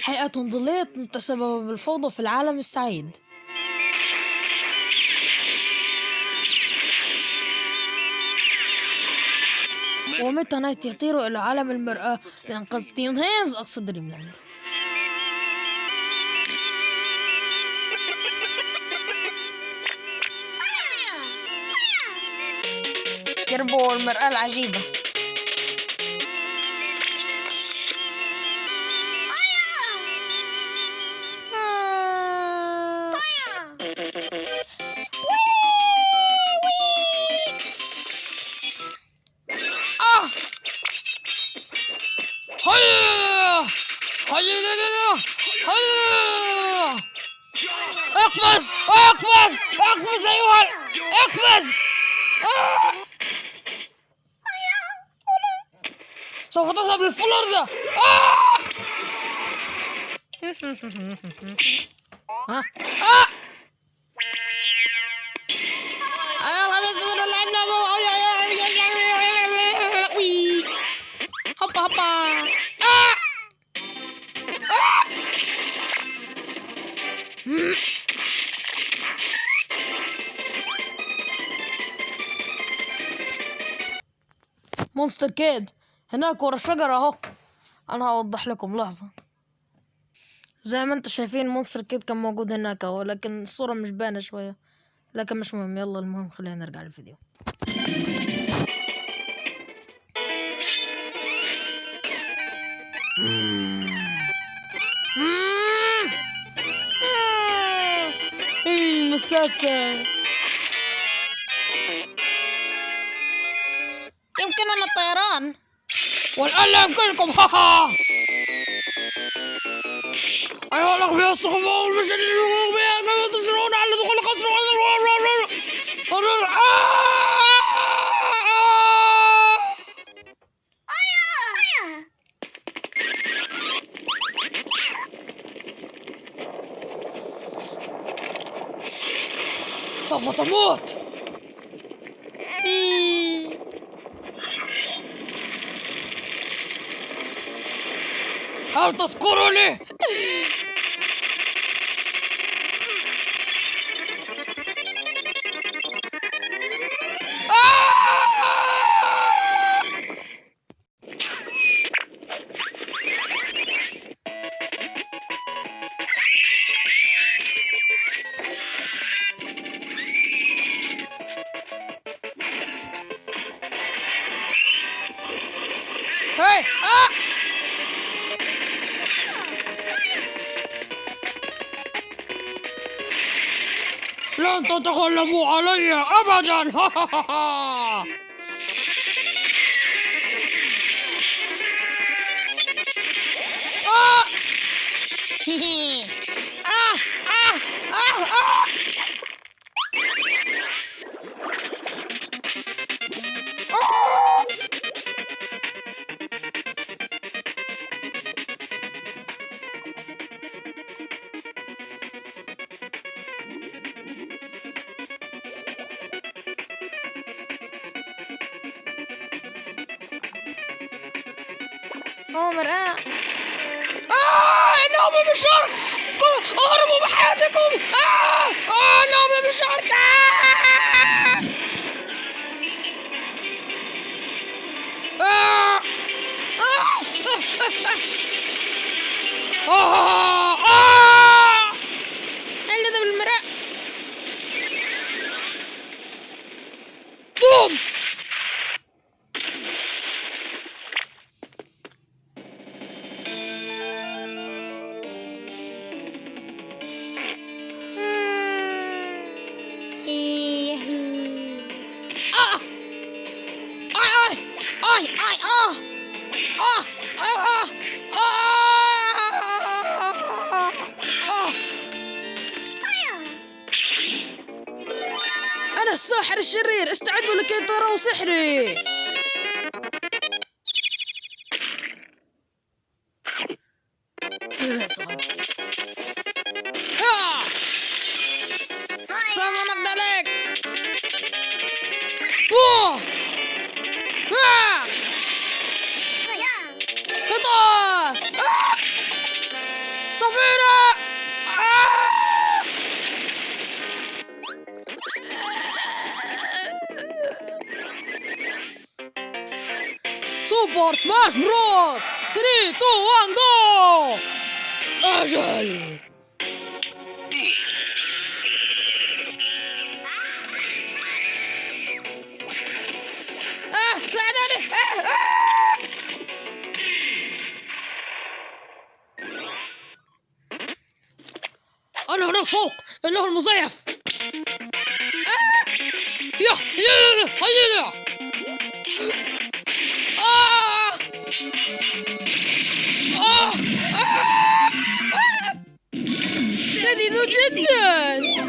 هيئة ظلية تسبب بالفوضى في العالم السعيد. ومتى نايت يطيروا إلى عالم المرآة لإنقاذ تيم هيمز أقصى دريملاند. كيربي والمرآة العجيبة. اقفز اقفز اقفز ايها اقفز. سوف تذهب للفلوردة. هوبا هوبا. مونستر كيد هناك ورا الشجرة اهو. انا هوضح لكم لحظة. زي ما انتم شايفين مونستر كيد كان موجود هناك اهو، لكن الصورة مش باينة شوية، لكن مش مهم. يلا المهم خلينا نرجع للفيديو. المساسة يمكننا الطيران والآن لا يمكنكم. أيها الأغبياء السخفاء والمشاهدين الأغبياء كيف تصرون على دخول القصر؟ سوف تموت. هل تذكرني؟ لن تتغلبوا علي أبداً. مرآة. نومي بالشرق. اهربوا بحياتكم. نومي بالشرق. اللي ذا بالمرآة. بوم. أنا الساحر الشرير، استعدوا لكي تروا سحري. سوف نبدأ لك. قطار. سماش بروس 3 2 1 جو. اجل. ساعدني. انا هناك فوق انه المزيف. يا هيا. لذيذ جدا.